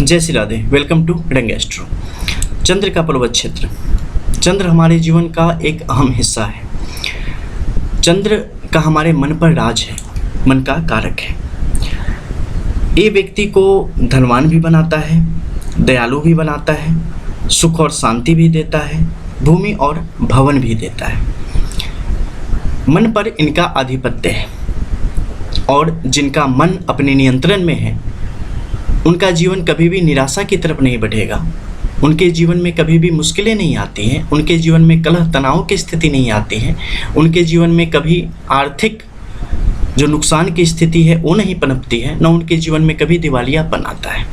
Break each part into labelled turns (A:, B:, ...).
A: जय Shri Radhe. Welcome to रंग astro. चंद्र का पर्वत क्षेत्र। चंद्र हमारे जीवन का एक अहम हिस्सा है। चंद्र का हमारे मन पर राज है, मन का कारक है। ये व्यक्ति को धनवान भी बनाता है, दयालु भी बनाता है, सुख और शांति भी देता है, भूमि और भवन भी देता है। मन पर इनका आधिपत्य है और जिनका मन अपने नियंत्रण में है उनका जीवन कभी भी निराशा की तरफ नहीं बढ़ेगा। उनके जीवन में कभी भी मुश्किलें नहीं आती हैं, उनके जीवन में कलह तनाव की स्थिति नहीं आती है, उनके जीवन में कभी आर्थिक जो नुकसान की स्थिति है वो नहीं पनपती है, न उनके जीवन में कभी दिवालियापन आता है।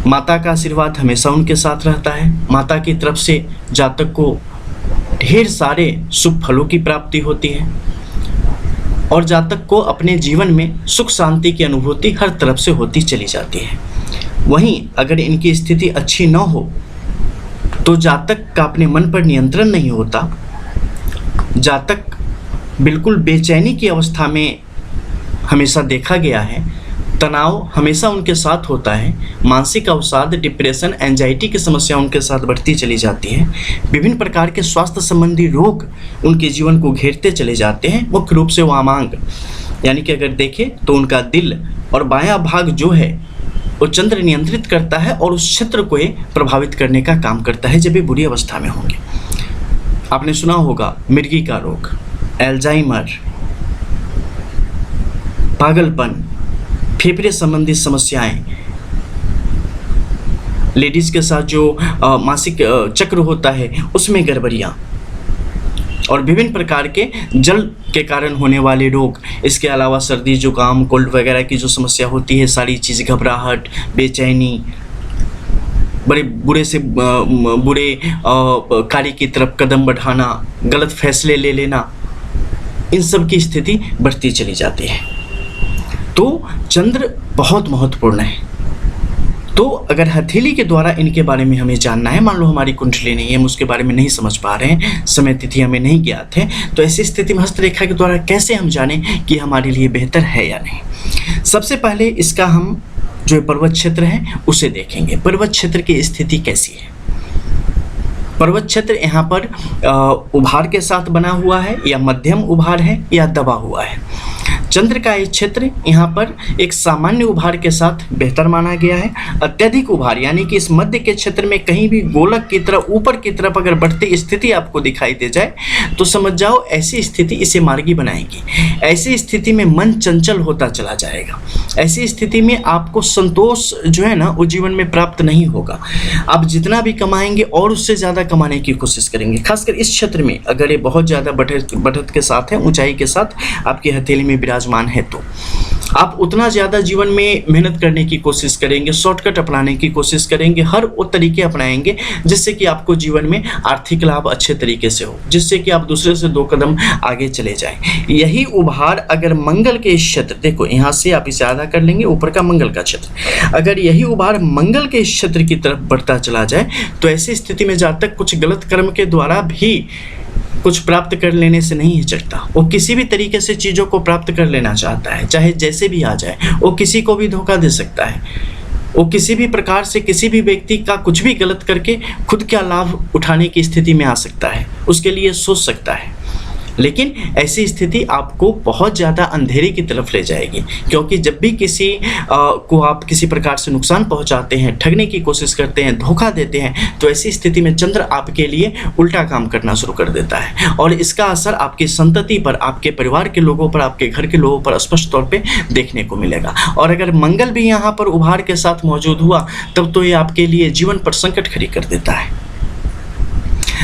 A: माता का आशीर्वाद हमेशा उनके साथ रहता है। माता की तरफ से जातक को ढेर सारे शुभ फलों की प्राप्ति होती है और जातक को अपने जीवन में सुख शांति की अनुभूति हर तरफ से होती चली जाती है। वहीं अगर इनकी स्थिति अच्छी न हो तो जातक का अपने मन पर नियंत्रण नहीं होता। जातक बिल्कुल बेचैनी की अवस्था में हमेशा देखा गया है। तनाव हमेशा उनके साथ होता है। मानसिक अवसाद, डिप्रेशन, एंजाइटी की समस्या उनके साथ बढ़ती चली जाती है। विभिन्न प्रकार के स्वास्थ्य संबंधी रोग उनके जीवन को घेरते चले जाते हैं। मुख्य रूप से वामांग यानी कि अगर देखें तो उनका दिल और बायां भाग जो है वो चंद्र नियंत्रित करता है और उस क्षेत्र को प्रभावित करने का काम करता है जब ये बुरी अवस्था में होंगे। आपने सुना होगा मिर्गी का रोग, एल्जाइमर, पागलपन, फेफड़े संबंधी समस्याएं, लेडीज के साथ जो मासिक चक्र होता है उसमें गड़बड़ियां और विभिन्न प्रकार के जल के कारण होने वाले रोग। इसके अलावा सर्दी जुकाम कोल्ड वगैरह की जो समस्या होती है, सारी चीज़, घबराहट, बेचैनी, बड़े बुरे से बुरे कार्य की तरफ कदम बढ़ाना, गलत फैसले ले लेना, इन सब की स्थिति बढ़ती चली जाती है। तो चंद्र बहुत महत्वपूर्ण है। तो अगर हथेली के द्वारा इनके बारे में हमें जानना है, मान लो हमारी कुंडली नहीं है, हम उसके बारे में नहीं समझ पा रहे हैं, समय तिथि हमें नहीं ज्ञात है, तो ऐसी स्थिति में हस्तरेखा के द्वारा कैसे हम जानें कि हमारे लिए बेहतर है या नहीं। सबसे पहले इसका हम जो पर्वत क्षेत्र है उसे देखेंगे। पर्वत क्षेत्र की स्थिति कैसी है। पर्वत क्षेत्र यहाँ पर उभार के साथ बना हुआ है या मध्यम उभार है या दबा हुआ है। चंद्र का ये क्षेत्र यहाँ पर एक सामान्य उभार के साथ बेहतर माना गया है। अत्यधिक उभार यानी कि इस मध्य के क्षेत्र में कहीं भी गोलक की तरफ ऊपर की तरफ अगर बढ़ती स्थिति आपको दिखाई दे जाए तो समझ जाओ ऐसी स्थिति इसे मार्गी बनाएगी। ऐसी स्थिति में मन चंचल होता चला जाएगा। ऐसी स्थिति में आपको संतोष जो है ना वो जीवन में प्राप्त नहीं होगा। आप जितना भी कमाएंगे और उससे ज़्यादा कमाने की कोशिश करेंगे। खासकर इस क्षेत्र में अगर ये बहुत ज़्यादा बढ़त के साथ है, ऊंचाई के साथ आपकी हथेली में विराजमान है तो आप उतना ज़्यादा जीवन में मेहनत करने की कोशिश करेंगे, शॉर्टकट अपनाने की कोशिश करेंगे, हर वो तरीके अपनाएंगे जिससे कि आपको जीवन में आर्थिक लाभ अच्छे तरीके से हो, जिससे कि आप दूसरे से 2 कदम आगे चले जाएं। यही उभार अगर मंगल के क्षेत्र, देखो यहाँ से आप इसे आधा कर लेंगे, ऊपर का मंगल का क्षेत्र, अगर यही उभार मंगल के क्षेत्र की तरफ बढ़ता चला जाए तो ऐसी स्थिति में जातक कुछ गलत कर्म के द्वारा भी कुछ प्राप्त कर लेने से नहीं हिचकता। वो किसी भी तरीके से चीज़ों को प्राप्त कर लेना चाहता है, चाहे जैसे भी आ जाए। वो किसी को भी धोखा दे सकता है। वो किसी भी प्रकार से किसी भी व्यक्ति का कुछ भी गलत करके खुद का लाभ उठाने की स्थिति में आ सकता है, उसके लिए सोच सकता है। लेकिन ऐसी स्थिति आपको बहुत ज़्यादा अंधेरे की तरफ ले जाएगी, क्योंकि जब भी किसी को आप किसी प्रकार से नुकसान पहुंचाते हैं, ठगने की कोशिश करते हैं, धोखा देते हैं, तो ऐसी स्थिति में चंद्र आपके लिए उल्टा काम करना शुरू कर देता है और इसका असर आपकी संतति पर, आपके परिवार के लोगों पर, आपके घर के लोगों पर स्पष्ट तौर पर देखने को मिलेगा। और अगर मंगल भी यहाँ पर उभार के साथ मौजूद हुआ तब तो ये आपके लिए जीवन पर संकट खड़ी कर देता है।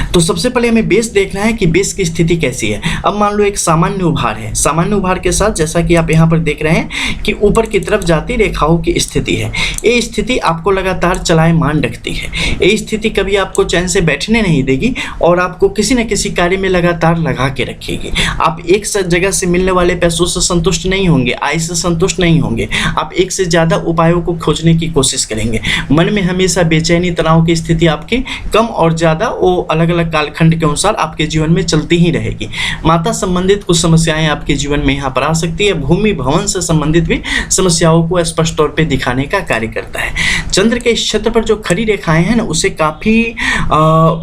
A: तो सबसे पहले हमें बेस देखना है कि बेस की स्थिति कैसी है। अब मान लो एक सामान्य उभार है, सामान्य उभार के साथ जैसा कि आप यहाँ पर देख रहे हैं कि ऊपर की तरफ जाती रेखाओं की स्थिति है। ये स्थिति आपको लगातार चलायमान रखती है। ये स्थिति कभी आपको चैन से बैठने नहीं देगी और आपको किसी न किसी कार्य में लगातार लगा के रखेगी। आप एक जगह से मिलने वाले पैसों से संतुष्ट नहीं होंगे, आय से संतुष्ट नहीं होंगे। आप एक से ज़्यादा उपायों को खोजने की कोशिश करेंगे। मन में हमेशा बेचैनी, तनाव की स्थिति आपकी कम और ज़्यादा वो अलग अलग कालखंड के अनुसार आपके जीवन में चलती ही रहेगी। माता संबंधित कुछ समस्याएं आपके जीवन में यहाँ पर आ सकती है। भूमि भवन से संबंधित भी समस्याओं को स्पष्ट तौर पे दिखाने का कार्य करता है। चंद्र के इस क्षेत्र पर जो खड़ी रेखाएं हैं ना, उसे काफ़ी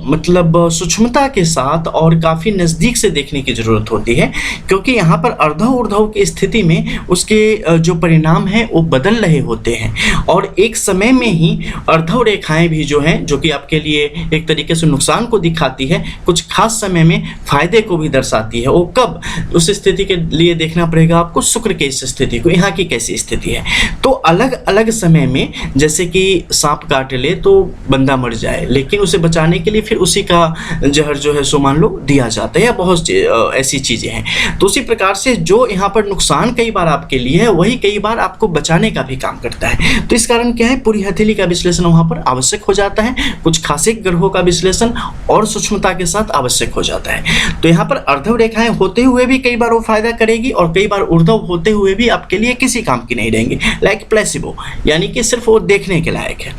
A: मतलब सूक्ष्मता के साथ और काफ़ी नज़दीक से देखने की ज़रूरत होती है, क्योंकि यहाँ पर अर्धव ऊर्ध्व की स्थिति में उसके जो परिणाम हैं वो बदल रहे होते हैं, और एक समय में ही अर्धव रेखाएं भी जो हैं, जो कि आपके लिए एक तरीके से नुकसान को दिखाती है, कुछ खास समय में फायदे को भी दर्शाती है। वो कब, उस स्थिति के लिए देखना पड़ेगा आपको शुक्र के इस स्थिति को, यहाँ की कैसी स्थिति है। तो अलग अलग समय में, जैसे कि सांप काट ले तो बंदा मर जाए, लेकिन उसे बचाने के लिए फिर उसी का जहर जो है सो मान लो दिया जाता है, या बहुत ऐसी चीज़ें हैं। तो उसी प्रकार से जो यहाँ पर नुकसान कई बार आपके लिए है, वही कई बार आपको बचाने का भी काम करता है। तो इस कारण क्या है, पूरी हथेली का विश्लेषण वहाँ पर आवश्यक हो जाता है, कुछ खासे ग्रहों का विश्लेषण और सूक्ष्मता के साथ आवश्यक हो जाता है। तो यहाँ पर अर्धव रेखाएं होते हुए भी कई बार वो फायदा करेगी, और कई बार ऊर्ध्व होते हुए भी आपके लिए किसी काम की नहीं रहेंगी, लाइक प्लेसिबो, यानी कि सिर्फ वो देखने के लायक है।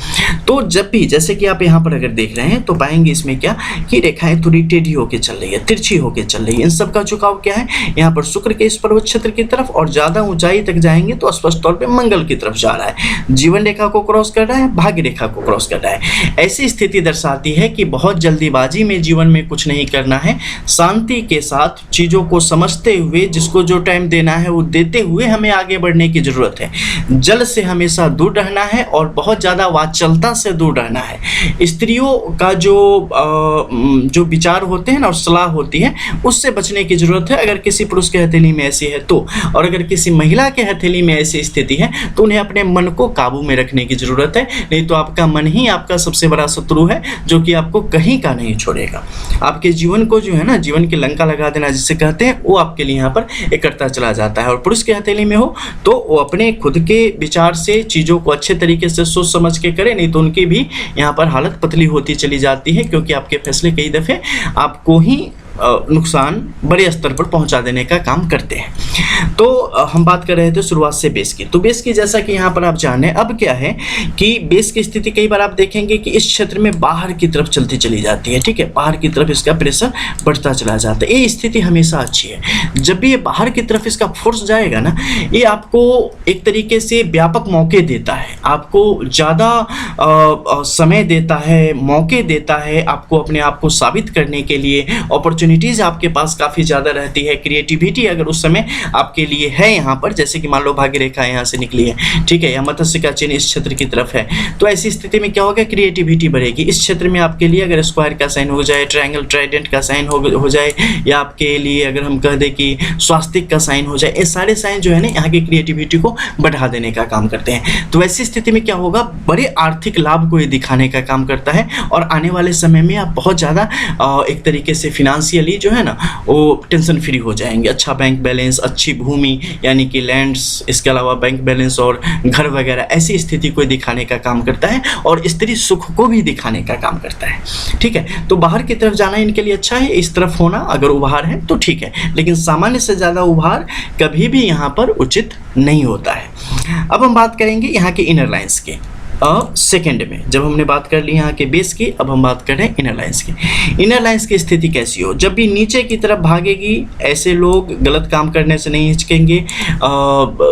A: तो जब भी, जैसे कि आप यहाँ पर अगर देख रहे हैं तो पाएंगे इसमें क्या कि रेखाएं थोड़ी टेढ़ी होकर चल रही है, तिरछी होकर चल रही है। इन सब का झुकाव क्या है, यहाँ पर शुक्र के इस पर्वत क्षेत्र की तरफ, और ज़्यादा ऊंचाई तक जाएंगे तो स्पष्ट तौर पे मंगल की तरफ जा रहा है, जीवन रेखा को क्रॉस कर रहा है, भाग्य रेखा को क्रॉस कर रहा है। ऐसी स्थिति दर्शाती है कि बहुत जल्दीबाजी में जीवन में कुछ नहीं करना है, शांति के साथ चीज़ों को समझते हुए, जिसको जो टाइम देना है वो देते हुए हमें आगे बढ़ने की ज़रूरत है। जल से हमेशा दूर रहना है, और बहुत ज़्यादा वाचालता से दूर रहना है। स्त्रियों का जो विचार होते हैं ना और सलाह होती है, उससे बचने की ज़रूरत है अगर किसी पुरुष के हथेली में ऐसी है तो। और अगर किसी महिला के हथेली में ऐसी स्थिति है तो उन्हें अपने मन को काबू में रखने की ज़रूरत है, नहीं तो आपका मन ही आपका सबसे बड़ा शत्रु है, जो कि आपको कहीं का नहीं छोड़ेगा। आपके जीवन को जो है ना, जीवन की लंका लगा देना जिसे कहते हैं, वो आपके लिए यहाँ पर एक करता चला जाता है। और पुरुष के हथेली में हो तो वो अपने खुद के विचार से चीज़ों को अच्छे तरीके से सोच समझ के करे, नहीं तो उनकी भी यहाँ पर हालत पतली होती चली जाती है, क्योंकि आपके फैसले कई दफ़े आपको ही नुकसान बड़े स्तर पर पहुंचा देने का काम करते हैं। तो हम बात कर रहे थे शुरुआत से बेस की। तो बेस की जैसा कि यहाँ पर आप जाने, अब क्या है कि बेस की स्थिति कई बार आप देखेंगे कि इस क्षेत्र में बाहर की तरफ चलती चली जाती है, ठीक है, बाहर की तरफ इसका प्रेशर बढ़ता चला जाता है। ये स्थिति हमेशा अच्छी है। जब भी ये बाहर की तरफ इसका फोर्स जाएगा ना, ये आपको एक तरीके से व्यापक मौके देता है, आपको ज़्यादा समय देता है, मौके देता है आपको अपने आप को साबित करने के लिए। अपॉर्चुनिटीज़ आपके पास काफ़ी ज़्यादा रहती है। क्रिएटिविटी अगर उस समय आपके लिए है यहाँ पर, जैसे कि मान लो भाग्य रेखा यहाँ से निकली है, ठीक है, या मत्स्य का चिन्ह इस क्षेत्र की तरफ है, तो ऐसी स्थिति में क्या होगा, क्रिएटिविटी बढ़ेगी। इस क्षेत्र में आपके लिए अगर स्क्वायर का साइन हो जाए, ट्रायंगल ट्राइडेंट का साइन हो जाए, या आपके लिए अगर हम कह दें कि स्वास्तिक का साइन हो जाए, ये सारे साइन जो है ना यहाँ की क्रिएटिविटी को बढ़ा देने का काम करते हैं। तो ऐसी स्थिति में क्या होगा, बड़े आर्थिक लाभ को ये दिखाने का काम करता है, और आने वाले समय में आप बहुत ज़्यादा एक तरीके से फिनेंशियली जो है ना वो टेंशन फ्री हो जाएंगे। अच्छा बैंक बैलेंस, अच्छी भूमि यानी कि लैंड्स, इसके अलावा बैंक बैलेंस और घर वगैरह, ऐसी स्थिति को दिखाने का काम करता है, और स्त्री सुख को भी दिखाने का काम करता है, ठीक है। तो बाहर की तरफ जाना इनके लिए अच्छा है, इस तरफ होना अगर उभार है तो ठीक है, लेकिन सामान्य से ज़्यादा उभार कभी भी यहाँ पर उचित नहीं होता है। अब हम बात करेंगे यहाँ के इनर लाइन्स के। सेकेंड में जब हमने बात कर ली यहाँ के बेस की, अब हम बात कर रहे हैं इनर लाइन्स की। इनर लाइन्स की स्थिति कैसी हो, जब भी नीचे की तरफ भागेगी, ऐसे लोग गलत काम करने से नहीं हिचकेंगे।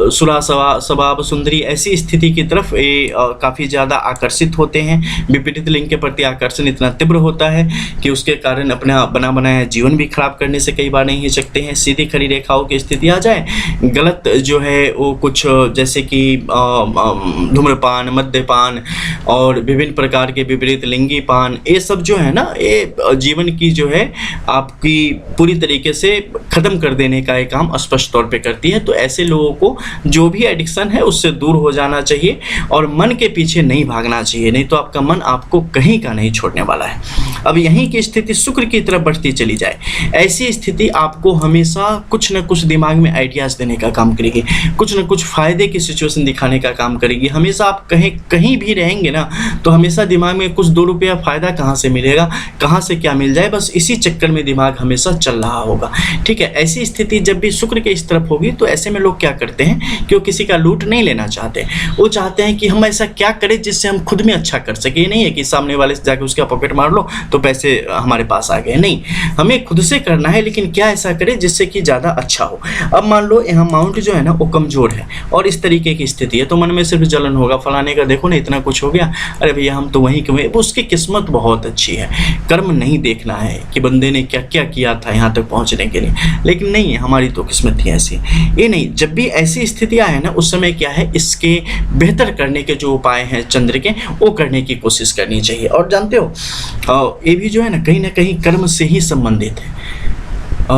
A: सुरा स्वभाव सुंदरी, ऐसी स्थिति की तरफ ये काफ़ी ज़्यादा आकर्षित होते हैं। विपरीत लिंग के प्रति आकर्षण इतना तीव्र होता है कि उसके कारण अपना बना बनाया जीवन भी खराब करने से कई बार नहीं हिचकते हैं। सीधी खड़ी रेखाओं की स्थिति आ जाए, गलत जो है वो कुछ जैसे कि धूम्रपान, मद्यपान और विभिन्न प्रकार के विपरीत लिंगी पान, ये सब जो है ना, ये जीवन की जो है आपकी पूरी तरीके से ख़त्म कर देने का एक काम स्पष्ट तौर पे करती है। तो ऐसे लोगों को जो भी एडिक्शन है उससे दूर हो जाना चाहिए, और मन के पीछे नहीं भागना चाहिए, नहीं तो आपका मन आपको कहीं का नहीं छोड़ने वाला है। अब यहीं की स्थिति शुक्र की तरफ बढ़ती चली जाए, ऐसी स्थिति आपको हमेशा कुछ न कुछ दिमाग में आइडियाज़ देने का काम करेगी, कुछ न कुछ फ़ायदे की सिचुएशन दिखाने का काम करेगी। हमेशा आप कहीं कहीं भी रहेंगे ना तो हमेशा दिमाग में कुछ 2 रुपया फ़ायदा कहाँ से मिलेगा, कहाँ से क्या मिल जाए, बस इसी चक्कर में दिमाग हमेशा चल रहा होगा। ठीक है, ऐसी स्थिति जब भी शुक्र के इस तरफ होगी तो ऐसे में लोग क्या करते हैं कि वो किसी का लूट नहीं लेना चाहते। वो चाहते हैं कि हम ऐसा क्या करें जिससे हम खुद में अच्छा कर सके। ये नहीं है कि सामने वाले से जाकर उसका पॉकेट मार लो तो पैसे हमारे पास आ गए, नहीं, हमें खुद से करना है, लेकिन क्या ऐसा करें जिससे कि ज़्यादा अच्छा हो। अब मान लो यहाँ माउंट जो है ना वो कमज़ोर है और इस तरीके की स्थिति है, तो मन में सिर्फ जलन होगा, फलाने का देखो ना इतना कुछ हो गया, अरे भैया हम तो वहीं के। उसकी किस्मत बहुत अच्छी है, कर्म नहीं देखना है कि बंदे ने क्या क्या किया था यहाँ तक पहुँचने के लिए, लेकिन नहीं, हमारी तो किस्मत थी ऐसी। ये नहीं, जब भी ऐसी स्थितियाँ हैं ना उस समय क्या है, इसके बेहतर करने के जो उपाय हैं चंद्र के, वो करने की कोशिश करनी चाहिए। और जानते हो ये भी जो है ना कहीं कर्म से ही संबंधित है।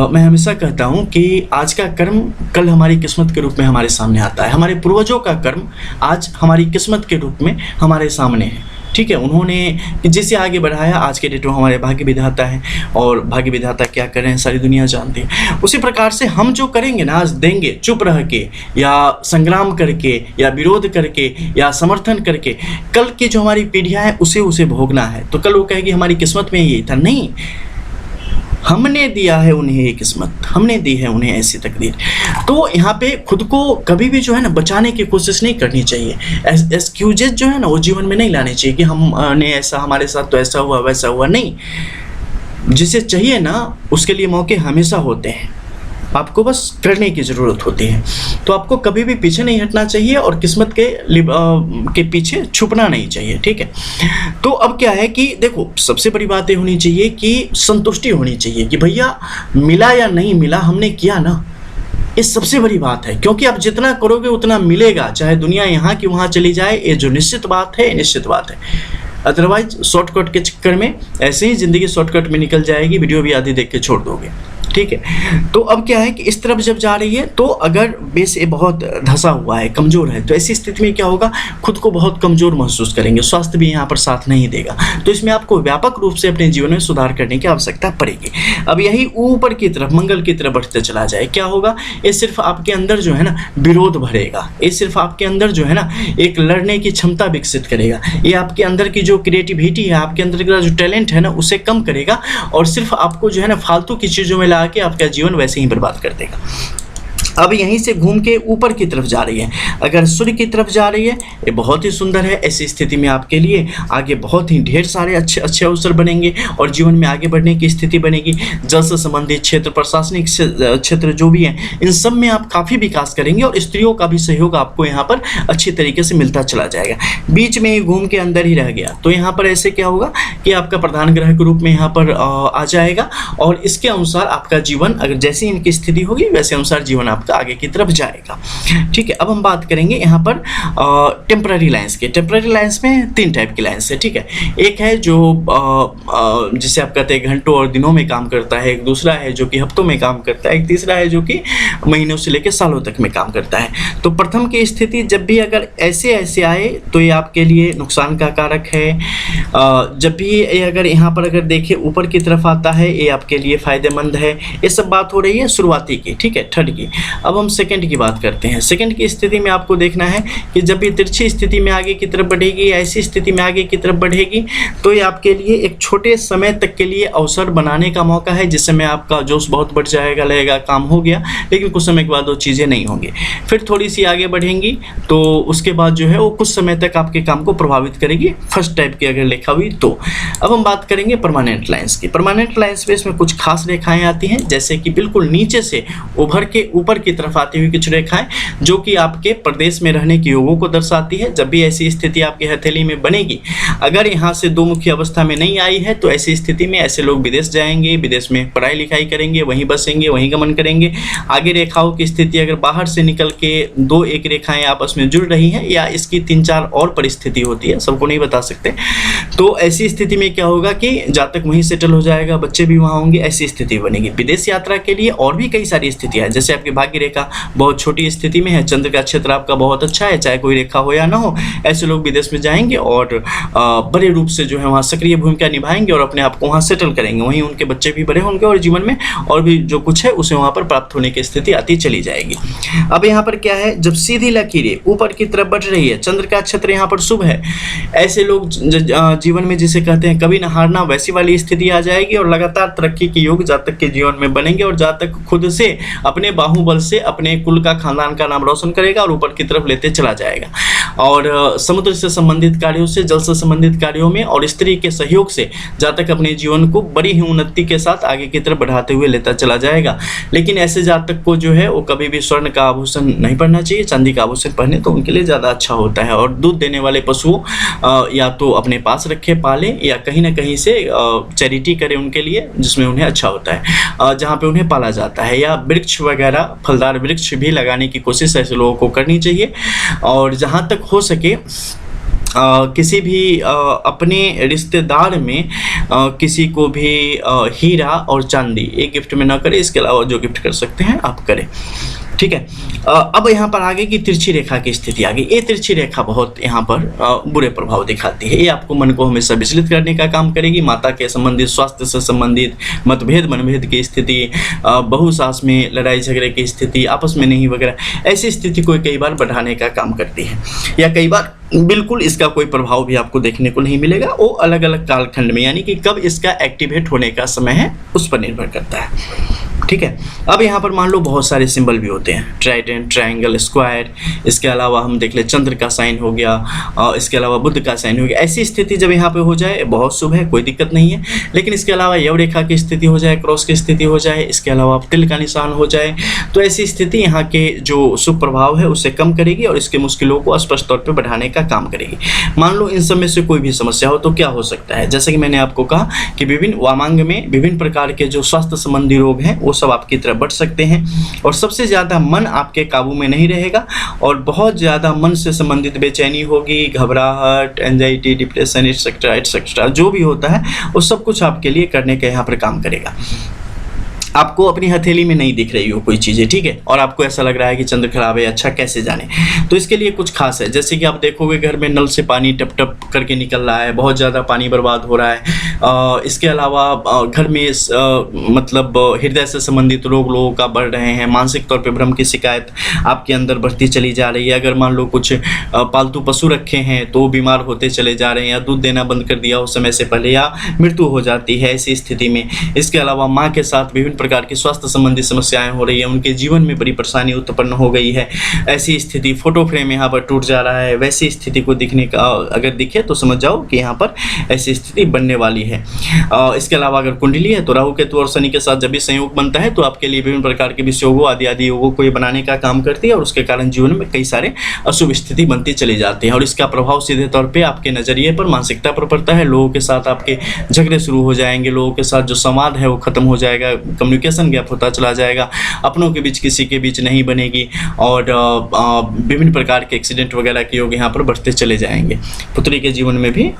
A: मैं हमेशा कहता हूँ कि आज का कर्म कल हमारी किस्मत के रूप में हमारे सामने आता है। हमारे पूर्वजों का कर्म आज हमारी किस्मत के रूप में हमारे सामने है। ठीक है, उन्होंने जिसे आगे बढ़ाया आज के डेट में हमारे भाग्य विधाता है, और भाग्य विधाता क्या कर रहे हैं सारी दुनिया जानती है। उसी प्रकार से हम जो करेंगे ना, आज देंगे चुप रह के या संग्राम करके या विरोध करके या समर्थन करके, कल की जो हमारी पीढ़ियाँ हैं उसे भोगना है। तो कल वो कहेगी हमारी किस्मत में यही था, नहीं, हमने दिया है उन्हें ये किस्मत, हमने दी है उन्हें ऐसी तकदीर। तो यहाँ पे खुद को कभी भी जो है ना बचाने की कोशिश नहीं करनी चाहिए। एक्सक्यूजेज जो है ना वो जीवन में नहीं लाने चाहिए कि हमने ऐसा, हमारे साथ तो ऐसा हुआ वैसा हुआ, नहीं, जिसे चाहिए ना उसके लिए मौके हमेशा होते हैं, आपको बस करने की ज़रूरत होती है। तो आपको कभी भी पीछे नहीं हटना चाहिए और किस्मत के पीछे छुपना नहीं चाहिए। ठीक है, तो अब क्या है कि देखो सबसे बड़ी बात ये होनी चाहिए कि संतुष्टि होनी चाहिए कि भैया मिला या नहीं मिला, हमने किया ना, ये सबसे बड़ी बात है। क्योंकि आप जितना करोगे उतना मिलेगा, चाहे दुनिया यहाँ की वहाँ चली जाए, ये जो निश्चित बात है, निश्चित बात है। अदरवाइज शॉर्टकट के चक्कर में ऐसे ही ज़िंदगी शॉर्टकट में निकल जाएगी, वीडियो भी आधी देख के छोड़ दोगे। ठीक है, तो अब क्या है कि इस तरफ जब जा रही है तो अगर बेस ये बहुत धंसा हुआ है, कमज़ोर है, तो ऐसी स्थिति में क्या होगा, खुद को बहुत कमज़ोर महसूस करेंगे, स्वास्थ्य भी यहाँ पर साथ नहीं देगा। तो इसमें आपको व्यापक रूप से अपने जीवन में सुधार करने की आवश्यकता पड़ेगी। अब यही ऊपर की तरफ मंगल की तरफ बढ़ते चला जाए, क्या होगा, ये सिर्फ आपके अंदर जो है ना विरोध भरेगा, ये सिर्फ आपके अंदर जो है ना एक लड़ने की क्षमता विकसित करेगा, ये आपके अंदर की जो क्रिएटिविटी है, आपके अंदर का जो टैलेंट है ना उसे कम करेगा और सिर्फ आपको जो है ना फालतू की चीज़ों में कि आपका जीवन वैसे ही बर्बाद कर देगा। अब यहीं से घूम के ऊपर की तरफ जा रही है, अगर सूर्य की तरफ जा रही है, ये बहुत ही सुंदर है। ऐसी स्थिति में आपके लिए आगे बहुत ही ढेर सारे अच्छे अवसर बनेंगे और जीवन में आगे बढ़ने की स्थिति बनेगी। जल से संबंधित क्षेत्र, प्रशासनिक क्षेत्र जो भी है, इन सब में आप काफ़ी विकास करेंगे और स्त्रियों का भी सहयोग आपको यहाँ पर अच्छी तरीके से मिलता चला जाएगा। बीच में ही घूम के अंदर ही रह गया तो यहाँ पर ऐसे क्या होगा कि आपका प्रधान ग्रह के रूप में यहाँ पर आ जाएगा और इसके अनुसार आपका जीवन, अगर जैसी इनकी स्थिति होगी वैसे अनुसार जीवन आपका आगे की तरफ जाएगा। ठीक है, अब हम बात करेंगे यहाँ पर टेम्पररी लाइन्स के। टेम्पररी लाइन्स में 3 टाइप की लाइन्स है। ठीक है, एक है जो जिसे आप कहते हैं घंटों और दिनों में काम करता है, एक दूसरा है जो कि हफ्तों में काम करता है, एक तीसरा है जो कि महीनों से लेकर सालों तक में काम करता है। तो प्रथम की स्थिति जब भी अगर ऐसे आए तो ये आपके लिए नुकसान का कारक है। जब भी ये अगर यहाँ पर अगर देखिए ऊपर की तरफ आता है, ये आपके लिए फ़ायदेमंद है। ये सब बात हो रही है शुरुआती की, ठीक है, थर्ड की। अब हम सेकंड की बात करते हैं। सेकंड की स्थिति में आपको देखना है कि जब ये तिरछी स्थिति में आगे की तरफ बढ़ेगी, ऐसी स्थिति में आगे की तरफ बढ़ेगी, तो ये आपके लिए एक छोटे समय तक के लिए अवसर बनाने का मौका है, जिस समय आपका जोश बहुत बढ़ जाएगा, लगेगा काम हो गया, लेकिन कुछ समय के बाद वो चीज़ें नहीं होंगी। फिर थोड़ी सी आगे बढ़ेंगी तो उसके बाद जो है वो कुछ समय तक आपके काम को प्रभावित करेगी, फर्स्ट टाइप की अगर रेखा हुई तो। अब हम बात करेंगे परमानेंट लाइन्स की। परमानेंट लाइन्स पे इसमें कुछ खास रेखाएं आती हैं, जैसे कि बिल्कुल नीचे से उभर के ऊपर की तरफ आती हुई कुछ रेखाएं जो कि आपके प्रदेश में रहने के योगों को दर्शाती है। जब भी ऐसी स्थिति आपकी हथेली में बनेगी, अगर यहाँ से दो मुखी अवस्था में नहीं आई है तो ऐसी स्थिति में ऐसे लोग विदेश जाएंगे, विदेश में पढ़ाई लिखाई करेंगे, वहीं बसेंगे, वहीं गमन करेंगे। आगे रेखाओं की स्थिति अगर बाहर से निकल के दो एक रेखाएं आपस में जुड़ रही हैं या इसकी 3-4 और परिस्थिति होती है, सबको नहीं बता सकते, तो ऐसी स्थिति में क्या होगा कि जातक वहीं सेटल हो जाएगा, बच्चे भी वहाँ होंगे, ऐसी स्थिति बनेगी। विदेश यात्रा के लिए और भी कई सारी स्थितियाँ हैं, जैसे आपके भाग्य रेखा बहुत छोटी स्थिति में है, चंद्र का क्षेत्र आपका बहुत अच्छा है, चाहे कोई रेखा हो या ना हो, ऐसे लोग विदेश में जाएंगे और बड़े रूप से जो है वहाँ सक्रिय भूमिका निभाएंगे और अपने आप को वहाँ सेटल करेंगे। वहीं उनके बच्चे भी बड़े होंगे और जीवन में और भी जो कुछ है उसे वहाँ पर प्राप्त होने की स्थिति आती चली जाएगी। अब यहाँ पर क्या है, जब सीधी लकीरें ऊपर की तरफ बढ़ रही है, चंद्र का क्षेत्र यहाँ पर शुभ है, ऐसे लोग जीवन में जिसे कहते हैं कभी न हारना, वैसी वाली स्थिति आ जाएगी और लगातार तरक्की के योग जातक के जीवन में बनेंगे और जातक खुद से अपने बाहुबल से अपने कुल का, खानदान का नाम रोशन करेगा और ऊपर की तरफ लेते चला जाएगा। और समुद्र से संबंधित कार्यों से, जल से संबंधित कार्यों में और स्त्री के सहयोग से जातक अपने जीवन को बड़ी ही उन्नति के साथ आगे की तरफ बढ़ाते हुए लेता चला जाएगा। लेकिन ऐसे जातक को जो है वो कभी भी स्वर्ण का आभूषण नहीं पहनना चाहिए, चांदी का आभूषण पहने तो उनके लिए ज़्यादा अच्छा होता है। और दूध देने वाले पशुओं या तो अपने पास रखे, पाले, या कहीं ना कहीं से चैरिटी करें उनके लिए जिसमें उन्हें अच्छा होता है, जहाँ पे उन्हें पाला जाता है। या वृक्ष वगैरह, फलदार वृक्ष भी लगाने की कोशिश ऐसे लोगों को करनी चाहिए। और जहाँ तक हो सके किसी भी अपने रिश्तेदार में किसी को भी हीरा और चांदी एक गिफ्ट में ना करें, इसके अलावा जो गिफ्ट कर सकते हैं आप करें, ठीक है। अब यहाँ पर आगे की तिरछी रेखा की स्थिति आ गई। ये तिरछी रेखा बहुत यहाँ पर बुरे प्रभाव दिखाती है। ये आपको मन को हमेशा विचलित करने का काम करेगी। माता के संबंधित, स्वास्थ्य से संबंधित मतभेद मनभेद की स्थिति, बहू सास में लड़ाई झगड़े की स्थिति, आपस में नहीं वगैरह, ऐसी स्थिति को कई बार बढ़ाने का काम करती है। या कई बार बिल्कुल इसका कोई प्रभाव भी आपको देखने को नहीं मिलेगा। वो अलग अलग कालखंड में, यानी कि कब इसका एक्टिवेट होने का समय है उस पर निर्भर करता है, ठीक है। अब यहाँ पर मान लो बहुत सारे सिंबल भी होते हैं, ट्राइडेंट, ट्रायंगल, स्क्वायर, इसके अलावा हम देख ले चंद्र का साइन हो गया, इसके अलावा बुध का साइन हो गया। ऐसी स्थिति जब यहाँ पे हो जाए बहुत शुभ है, कोई दिक्कत नहीं है। लेकिन इसके अलावा यव रेखा की स्थिति हो जाए, क्रॉस की स्थिति हो जाए, इसके अलावा तिल का निशान हो जाए, तो ऐसी स्थिति यहाँ के जो शुभ प्रभाव है उसे कम करेगी और इसके मुश्किलों को स्पष्ट तौर पर बढ़ाने का काम करेगी। मान लो इन सब में से कोई भी समस्या हो तो क्या हो सकता है, जैसे कि मैंने आपको कहा कि विभिन्न वामांग में विभिन्न प्रकार के जो स्वास्थ्य संबंधी रोग हैं वो सब आपकी तरफ बढ़ सकते हैं। और सबसे ज़्यादा मन आपके काबू में नहीं रहेगा और बहुत ज़्यादा मन से संबंधित बेचैनी होगी, घबराहट, एंजाइटी, डिप्रेशन, एटसेट्रा जो भी होता है वो सब कुछ आपके लिए करने का यहाँ पर काम करेगा। आपको अपनी हथेली में नहीं दिख रही हो कोई चीज़ें, ठीक है, और आपको ऐसा लग रहा है कि चंद्र खराब है, अच्छा कैसे जाने। तो इसके लिए कुछ खास है, जैसे कि आप देखोगे घर में नल से पानी टप टप करके निकल रहा है, बहुत ज़्यादा पानी बर्बाद हो रहा है। इसके अलावा घर में मतलब हृदय से संबंधित रोग लोगों का बढ़ रहे हैं, मानसिक तौर पर भ्रम की शिकायत आपके अंदर बढ़ती चली जा रही है। अगर मान लो कुछ पालतू पशु रखे हैं तो बीमार होते चले जा रहे हैं, या दूध देना बंद कर दिया हो समय से पहले, या मृत्यु हो जाती है ऐसी स्थिति में। इसके अलावा माँ के साथ विभिन्न प्रकार की स्वास्थ्य संबंधी समस्याएं हो रही है, उनके जीवन में बड़ी परेशानी उत्पन्न हो गई है, ऐसी स्थिति। फोटो फ्रेम यहाँ पर टूट जा रहा है, वैसी स्थिति को दिखने का अगर दिखे तो समझ जाओ कि यहाँ पर ऐसी स्थिति बनने वाली है। इसके अलावा अगर कुंडली है तो राहु केतु और शनि के साथ जब भी संयोग बनता है तो आपके लिए विभिन्न प्रकार के विषयोगों आदि योगों को ये बनाने का काम करती है और उसके कारण जीवन में कई सारे अशुभ स्थिति बनती चली जाती है। और इसका प्रभाव सीधे तौर पर आपके नजरिए पर, मानसिकता पर पड़ता है। लोगों के साथ आपके झगड़े शुरू हो जाएंगे, लोगों के साथ जो संवाद है वो खत्म हो जाएगा, कम्युनिकेशन गैप होता चला जाएगा, अपनों के बीच किसी के बीच नहीं बनेगी और विभिन्न प्रकार के एक्सीडेंट वगैरह के योग यहाँ पर बढ़ते चले जाएंगे। पुत्री के जीवन में भी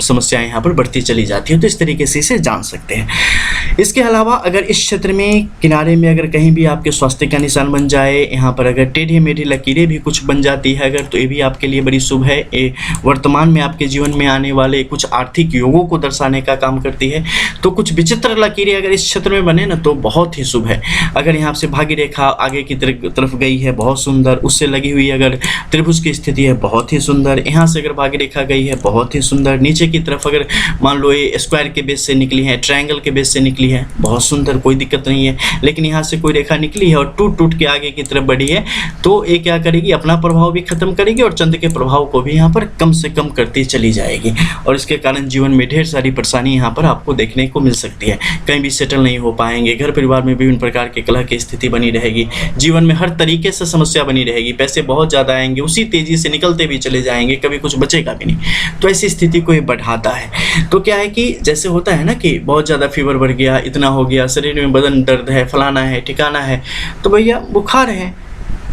A: समस्याएं यहाँ पर बढ़ती चली जाती है। तो इस तरीके से इसे जान सकते हैं। इसके अलावा अगर इस क्षेत्र में किनारे में अगर कहीं भी आपके स्वास्थ्य का निशान बन जाए, यहाँ पर अगर टेढ़ी मेढ़ी लकीरें भी कुछ बन जाती है अगर, तो ये भी आपके लिए बड़ी शुभ है। ये वर्तमान में आपके जीवन में आने वाले कुछ आर्थिक योगों को दर्शाने का काम करती है। तो कुछ विचित्र लकीरें अगर इस क्षेत्र में बने ना तो बहुत ही शुभ है। अगर यहाँ से भाग्य रेखा आगे की तरफ गई है बहुत सुंदर, उससे लगी हुई अगर त्रिभुज की स्थिति है बहुत ही सुंदर, यहाँ से अगर भाग्य रेखा गई है बहुत ही सुंदर, नीचे की तरफ अगर मान लो ये स्क्वायर के बेस से निकली है, ट्रायंगल के बेस से निकली है बहुत सुंदर, कोई दिक्कत नहीं है। लेकिन यहाँ से कोई रेखा निकली है और टूट टूट के आगे की तरफ बढ़ी है तो ये क्या करेगी, अपना प्रभाव भी खत्म करेगी और चंद्र के प्रभाव को भी यहाँ पर कम से कम करती चली जाएगी और इसके कारण जीवन में ढेर सारी परेशानी यहाँ पर आपको देखने को मिल सकती है। कहीं भी सेटल नहीं हो पाएंगे, घर परिवार में विभिन्न प्रकार के कलह की स्थिति बनी रहेगी, जीवन में हर तरीके से समस्या बनी रहेगी, पैसे बहुत ज़्यादा आएंगे, उसी तेज़ी से निकलते भी चले जाएंगे, कभी कुछ बचेगा भी नहीं। तो ऐसी स्थिति को ये बढ़ाता है। तो क्या है कि जैसे होता है ना कि बहुत ज़्यादा फीवर बढ़ गया, इतना हो गया, शरीर में बदन दर्द है, फलाना है, ठिकाना है, तो भैया बुखार है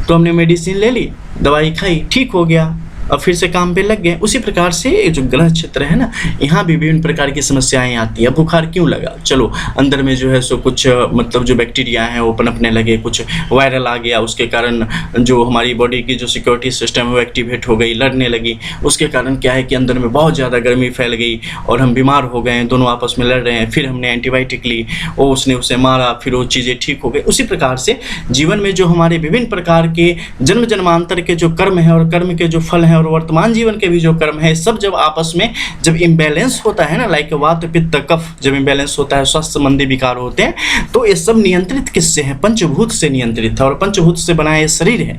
A: तो हमने मेडिसिन ले ली, दवाई खाई, ठीक हो गया, और फिर से काम पे लग गए। उसी प्रकार से जो ग्रह क्षेत्र है ना, यहाँ भी विभिन्न प्रकार की समस्याएं आती है। बुखार क्यों लगा, चलो अंदर में जो है सो कुछ मतलब जो बैक्टीरिया हैं वो पनपने लगे, कुछ वायरल आ गया, उसके कारण जो हमारी बॉडी की जो सिक्योरिटी सिस्टम है वो एक्टिवेट हो गई, लड़ने लगी। उसके कारण क्या है कि अंदर में बहुत ज़्यादा गर्मी फैल गई और हम बीमार हो गए, दोनों आपस में लड़ रहे हैं। फिर हमने एंटीबायोटिक ली, वो उसने उसे मारा, फिर वो चीज़ें ठीक हो गई। उसी प्रकार से जीवन में जो हमारे विभिन्न प्रकार के जन्म जन्मांतर के जो कर्म है और कर्म के जो फल हैं और वर्तमान जीवन के भी जो कर्म है, सब जब आपस में जब इम्बैलेंस होता है ना, लाइक वात पित्त कफ जब इम्बैलेंस होता है, स्वास्थ्य संबंधी विकार होते हैं, तो ये सब नियंत्रित किससे है? पंचभूत से नियंत्रित है और पंचभूत से बना ये शरीर है।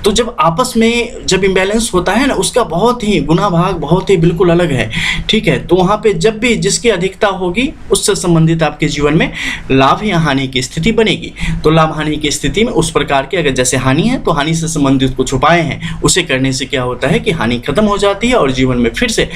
A: तो जब आपस में जब इम्बैलेंस होता है ना, उसका बहुत ही गुना भाग बहुत ही बिल्कुल अलग है, ठीक है। तो वहाँ पे जब भी जिसकी अधिकता होगी उससे संबंधित आपके जीवन में लाभ या हानि की स्थिति बनेगी। तो लाभ हानि की स्थिति में उस प्रकार के अगर जैसे हानि है तो हानि से संबंधित कुछ उपाय हैं, उसे करने से क्या होता है कि हानि खत्म हो जाती है और जीवन में फिर से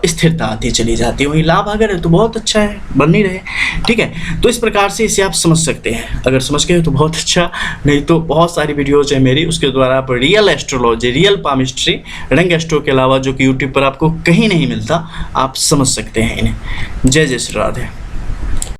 A: स्थिरता आती चली जाती है। वही लाभ अगर है तो बहुत अच्छा है, बन ही रहे, ठीक है। तो इस प्रकार से इसे आप समझ सकते हैं, अगर समझ गए तो बहुत अच्छा, नहीं तो बहुत सारी वीडियोज है मेरी, उसके द्वारा आप रियल एस्ट्रोलॉजी, रियल पामिस्ट्री, रंग एस्ट्रो के अलावा जो कि यूट्यूब पर आपको कहीं नहीं मिलता, आप समझ सकते हैं इन्हें। जय जय श्री राधे।